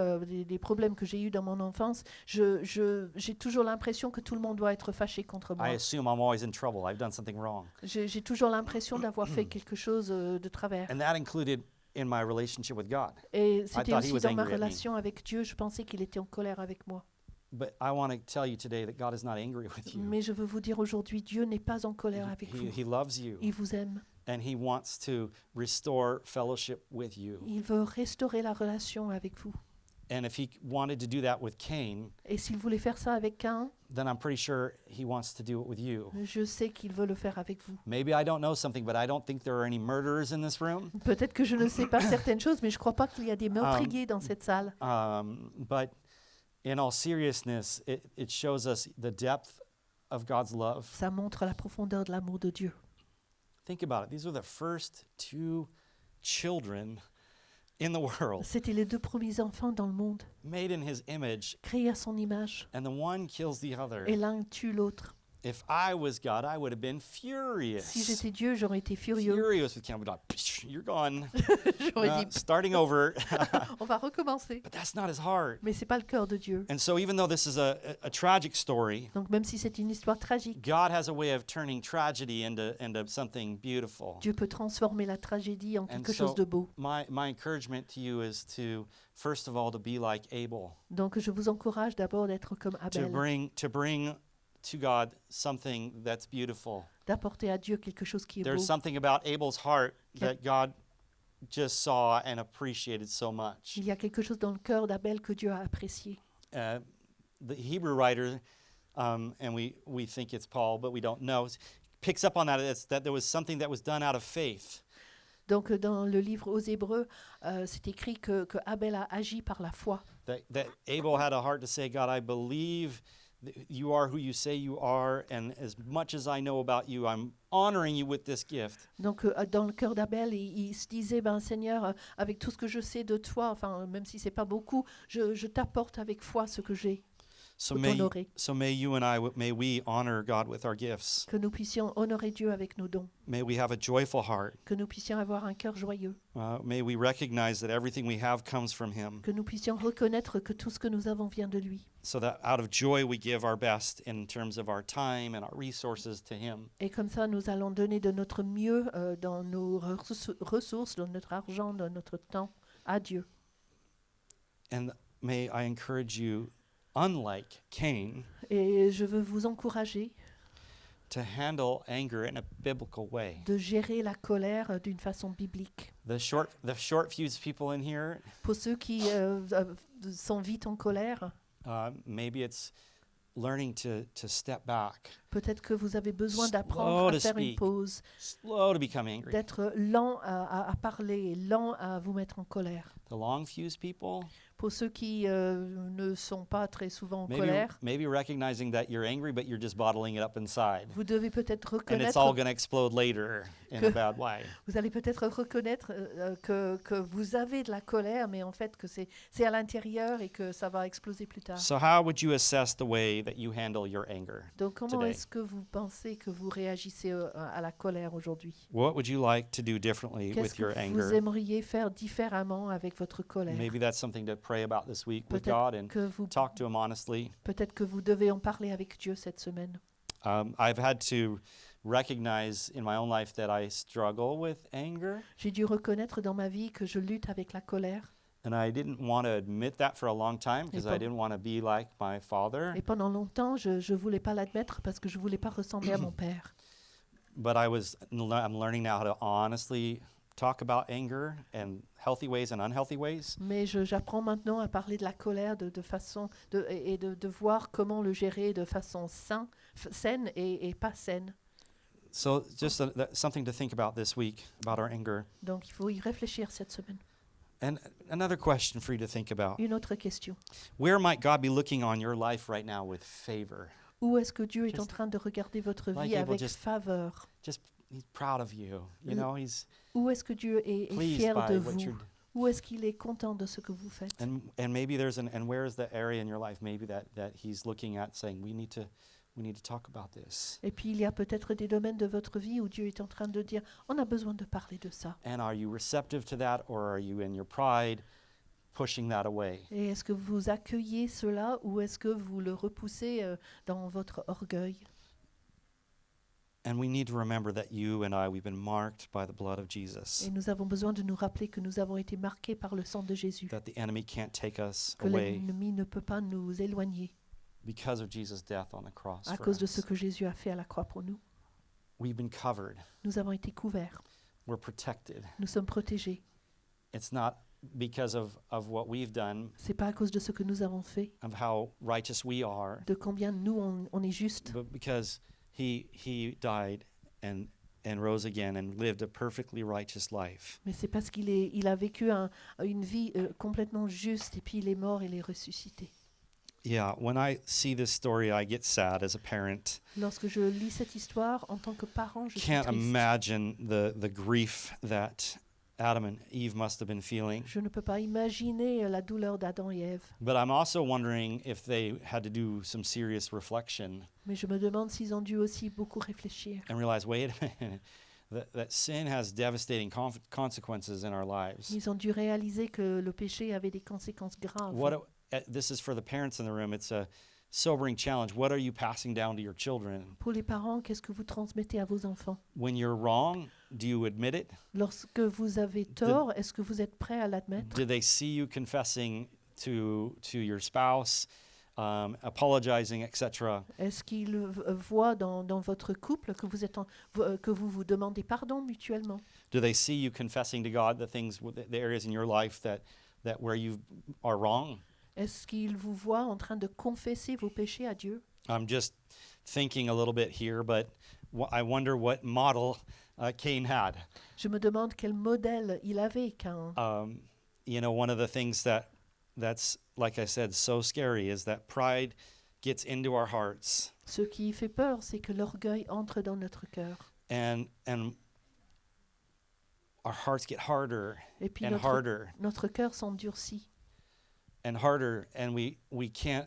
des problèmes que j'ai eus dans mon enfance, j'ai toujours l'impression que tout le monde doit être fâché contre moi. I assume I'm always in trouble. I've done something wrong. J'ai toujours l'impression d'avoir fait quelque chose de travers. And that included in my relationship with God. Et c'était thought he aussi was dans ma angry at me. relation avec Dieu, je pensais qu'il était en colère avec moi. But I want to tell you today that God is not angry with you. Mais je veux vous dire aujourd'hui, Dieu n'est pas en colère avec He vous. loves you, Il vous aime. and he wants to restore fellowship with you. Il veut restaurer la relation avec vous. And if he wanted to do that with Cain, Et s'il voulait faire ça avec Caïn, then I'm pretty sure he wants to do it with you. je sais qu'il veut le faire avec vous. Maybe I don't know something, but I don't think there are any murderers in this room. Peut-être que je ne sais pas certaines choses, mais je ne crois pas qu'il y a des meurtriers dans cette salle. But in all seriousness, it shows us the depth of God's love. Ça montre la profondeur de l'amour de Dieu. Think about it. These are the first two children in the world, C'était les deux premiers enfants dans le monde, made in his image, créés à son image, and the one kills the other. et l'un tue l'autre. If I was God, I would have been furious. Si j'étais Dieu, j'aurais été furieux. Furious with Cain. I'd be like, "Psh, you're gone. J'aurais dit, Starting over. on va recommencer. But that's not his heart. Mais c'est pas le cœur de Dieu. And so even though this is a tragic story, Donc même si c'est une histoire tragique, God has a way of turning tragedy into something beautiful. Dieu peut transformer la tragédie en And quelque so chose de beau. my encouragement to you is to, first of all, to be like Abel, Donc je vous encourage d'abord d'être comme to Abel, bring to God something that's beautiful. d'apporter à Dieu quelque chose qui est beau. There's something about Abel's heart Yep. that God just saw and appreciated so much. Il y a quelque chose dans le cœur d'Abel que Dieu a apprécié. The Hebrew writer, and we think it's Paul, but we don't know, picks up on that. It's that there was something that was done out of faith. Donc dans le livre aux Hébreux, c'est écrit que Abel a agi par la foi. That Abel had a heart to say, God, I believe You are who you say you are, and as much as I know about you, I'm honoring you with this gift. Donc dans le cœur d'Abel, il se disait, ben Seigneur, avec tout ce que je sais de toi, enfin même si c'est pas beaucoup, je t'apporte avec foi ce que j'ai, So pour may, t'honorer. so may you and I, may we honor God with our gifts. Que nous puissions honorer Dieu avec nos dons, May we have a joyful heart. que nous puissions avoir un cœur joyeux, May we recognize that everything we have comes from Him, que nous puissions reconnaître que tout ce que nous avons vient de lui. so that out of joy we give our best in terms of our time and our resources to Him. Et comme ça, nous allons donner de notre mieux dans nos ressources, dans notre argent, dans notre temps à Dieu. And may I encourage you, unlike Cain, Et je veux vous encourager to handle anger in a biblical way. de gérer la colère d'une façon biblique. The short fused people in here, Pour ceux qui sont vite en colère, maybe it's learning to step back, peut-être que vous avez besoin Slow d'apprendre to à faire une speak. pause, slow to become angry. d'être lent à parler, lent à vous mettre en colère. The long fused people, Pour ceux qui ne sont pas très souvent en maybe colère, maybe recognizing that you're angry, but you're just bottling it up inside, vous devez peut-être and it's all reconnaître, going to explode later in a Que- bad way. vous allez peut-être reconnaître que vous avez de la colère, mais en fait que c'est à l'intérieur et que ça va exploser plus tard. So how would you assess the way that you handle your anger? Donc comment today? est-ce que vous pensez que vous réagissez à la colère aujourd'hui? What would you like to do differently Qu'est-ce with que your vous anger? aimeriez faire différemment avec votre colère? Maybe that's something to pray about this week with Peut-être God and que vous talk to Him honestly. Peut-être que vous devez en parler avec Dieu cette semaine. I've had to recognize in my own life that I struggle with anger, J'ai dû reconnaître dans ma vie que je lutte avec la colère. and I didn't want to admit that for a long time because I pas- didn't want to be like my father. Et pendant longtemps, je ne voulais pas l'admettre parce que je ne voulais pas ressembler à mon père. But I'm learning now how to honestly talk about anger and healthy ways and unhealthy ways. Mais j'apprends maintenant à parler de la colère de façon et de voir comment le gérer de façon saine et pas saine. So just something to think about this week about our anger. Donc il faut y réfléchir cette semaine. And another question for you to think about. Une autre question. Where might God be looking on your life right now with favor? Où est-ce que Dieu est en Just train de regarder votre like vie able avec just- faveur? Just He's proud of you. You know, He's Où est-ce que Dieu est pleased fier de by what vous? you're Où est-ce qu'il est content de ce que vous faites? and maybe and where is the area in your life maybe that He's looking at saying we need to talk about this. Et puis il y a peut-être des domaines de votre vie où Dieu est en train de dire, on a besoin de parler de ça. And are you receptive to that, or are you in your pride pushing that away? Et est-ce que vous accueillez cela ou est-ce que vous le repoussez dans votre orgueil? And we need to remember that you and I, we've been marked by the blood of Jesus. Et nous avons besoin de nous rappeler que nous avons été marqués par le sang de Jésus, That the enemy can't take us que away l'ennemi ne peut pas nous éloigner because of Jesus' death on the cross. à for cause de us. ce que Jésus a fait à la croix pour nous. We've been covered. Nous avons été couverts, We're protected. nous sommes protégés. It's not because of what we've done, C'est pas à cause de ce que nous avons fait, of how righteous we are, de combien nous on est juste, but because he died and rose again and lived a perfectly righteous life. mais c'est parce il a vécu une vie complètement juste et puis il est mort et il est ressuscité. Yeah, when I see this story, I get sad as a parent. Lorsque je lis cette histoire, en tant que parent, je suis Can't triste. imagine the grief that Adam and Eve must have been feeling. Je ne peux pas imaginer la douleur d'Adam et Ève, But I'm also wondering if they had to do some serious reflection mais je me demande s'ils ont dû aussi beaucoup réfléchir and realize, wait a minute, that sin has devastating consequences in our lives. Ils ont dû réaliser que le péché avait des conséquences graves. This is for the parents in the room. It's a sobering challenge. What are you passing down to your children? Pour les parents, qu'est-ce que vous transmettez à vos enfants? When you're wrong, do you admit it? Lorsque vous avez tort, est-ce que vous êtes prêt à l'admettre? Do they see you confessing to your spouse, apologizing, etc.? Est-ce qu'ils voient dans votre couple que que vous vous demandez pardon mutuellement? Do they see you confessing to God the areas in your life that where you are wrong? Est-ce qu'ils vous voient en train de confesser vos péchés à Dieu? I'm just thinking a little bit here, but I wonder what model Cain had. Je me demande quel modèle il avait, Caïn. One of the things that's, like I said, so scary is that pride gets into our hearts Ce qui fait peur, c'est que l'orgueil entre dans notre cœur. and our hearts get harder Et puis and harder notre cœur s'endurcit and harder, and we can't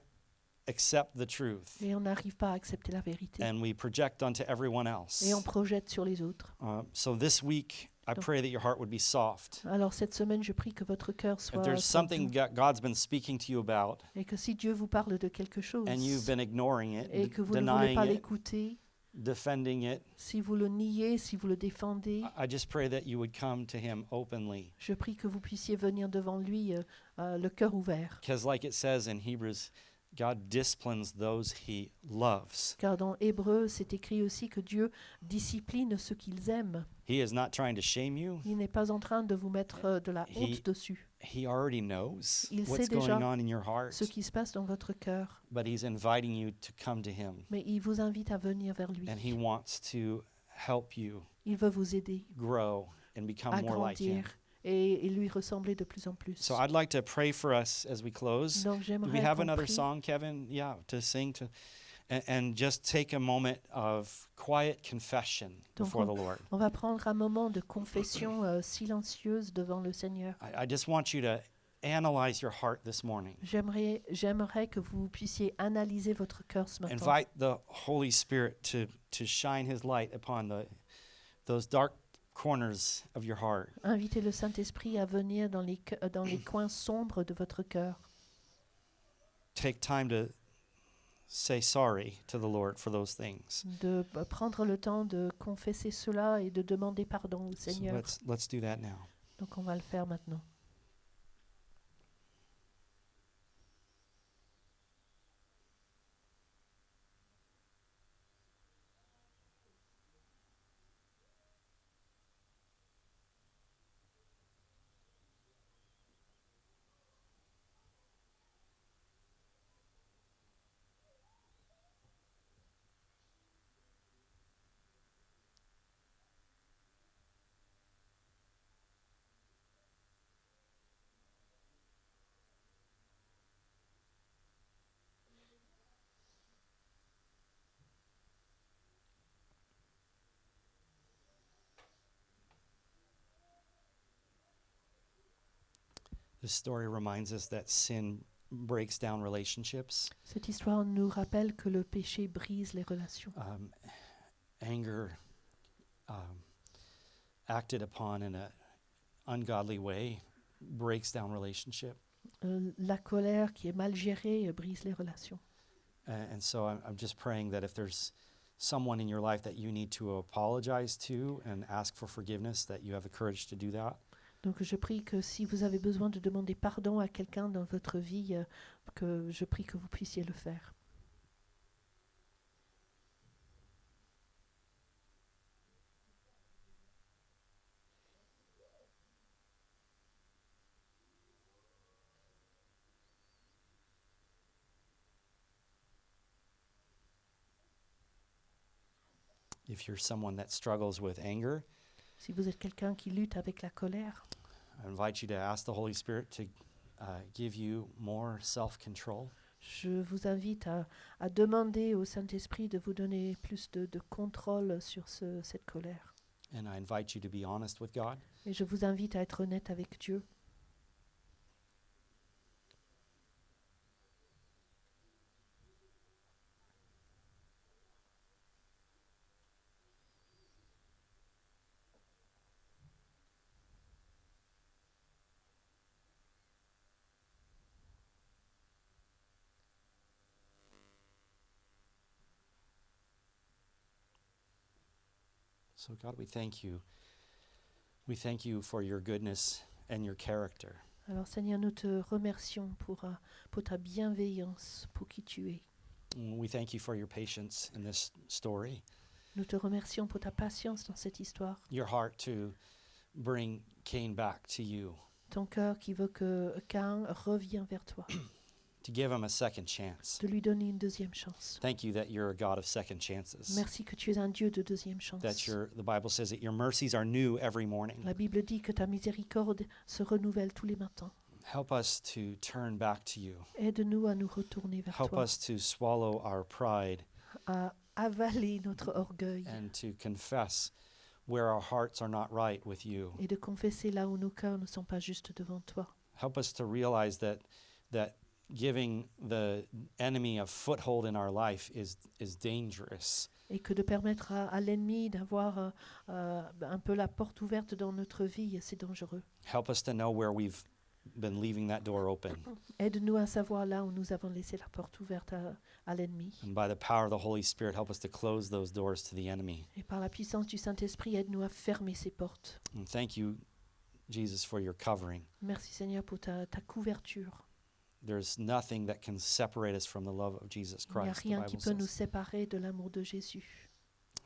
accept the truth, et on n'arrive pas à accepter la vérité. and we project onto everyone else. Et on projette sur les autres. So this week, I Donc- pray that your heart would be soft. Alors cette semaine, je prie que votre cœur If soit there's soit something doux. God's been speaking to you about, Et que si Dieu vous parle de quelque chose and you've been ignoring it, et que vous ne voulez denying pas it, l'écouter, defending it, si vous le niez, si vous le défendez, I just pray that you would come to Him openly. je prie que vous puissiez venir devant lui le cœur ouvert. Because, like it says in Hebrews, God disciplines those He loves. Car dans Hébreu, c'est écrit aussi que Dieu discipline ceux qu'il aime. He is not trying to shame you. Il n'est pas en train de vous mettre de la honte dessus. He already knows Il what's sait déjà going on in your heart, Ce qui se passe dans votre cœur. but He's inviting you to come to Him, Mais il vous invite à venir vers lui. and He wants to help you Il veut vous aider grow and become à more like Him. grandir et lui ressembler de plus en plus. So I'd like to pray for us as we close. Donc Do j'aimerais we have qu'on another prie. song, Kevin? Yeah, to sing to, and just take a moment of quiet confession Donc before the Lord. On va prendre un moment de confession silencieuse devant le Seigneur. I just want you to analyze your heart this morning. J'aimerais que vous puissiez analyser votre cœur ce matin. Invite the Holy Spirit to shine His light upon those dark corners of your heart. Invitez le Saint-Esprit à venir dans les coins sombres de votre cœur. Take time to say sorry to the Lord for those things. De prendre le temps de confesser cela et de demander pardon au So Seigneur. let's do that now. Donc on va le faire maintenant. This story reminds us that sin breaks down relationships. Cette histoire nous rappelle que le péché brise les relations. Anger acted upon in an ungodly way breaks down relationship. La colère qui est mal gérée brise les relations. And so I'm just praying that if there's someone in your life that you need to apologize to and ask for forgiveness, that you have the courage to do that. Donc je prie que si vous avez besoin de demander pardon à quelqu'un dans votre vie, que je prie que vous puissiez le faire. If you're someone that struggles with anger, Si vous êtes quelqu'un qui lutte avec la colère, I invite you to ask the Holy Spirit to give you more self-control. je vous invite à demander au Saint-Esprit de vous donner plus de contrôle sur cette colère. And I invite you to be honest with God. Et je vous invite à être honnête avec Dieu. So God, we thank you. We thank you for your goodness and your character. Alors Seigneur, nous te remercions pour ta bienveillance, pour qui tu es. We thank you for your patience in this story, Nous te remercions pour ta patience dans cette histoire. your heart to bring Cain back to you, Ton cœur qui veut que Caïn revienne vers toi, to give him a second chance. de lui donner une deuxième chance. Thank you that you're a God of second chances. Merci que tu es un Dieu de deuxième chance. The Bible says that your mercies are new every morning. La Bible dit que ta miséricorde se renouvelle tous les matins. Help us to turn back to you. Aide-nous à nous retourner vers Help toi, us to swallow our pride à avaler notre orgueil and to confess where our hearts are not right with you. et de confesser là où nos cœurs ne sont pas justes devant toi. Help us to realize that giving the enemy a foothold in our life is dangerous. Et que de permettre à l'ennemi d'avoir un peu la porte ouverte dans notre vie, c'est dangereux. Help us to know where we've been leaving that door open. Aide-nous à savoir là où nous avons laissé la porte ouverte à l'ennemi. And by the power of the Holy Spirit, help us to close those doors to the enemy. Et par la puissance du Saint-Esprit, aide-nous à fermer ces portes. And thank you, Jesus, for your covering. Merci Seigneur pour ta couverture. There's nothing that can separate us from the love of Jesus Il n'y a Christ, the rien qui Bible peut nous says. séparer de l'amour de Jésus.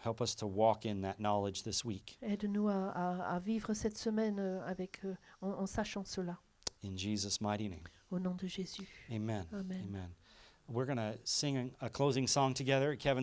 Help us to walk in that knowledge this week. Aide-nous à vivre cette semaine en sachant cela. In Jesus' mighty name. Au nom de Jésus. Amen. Amen. Amen. We're going to sing a closing song together. Kevin.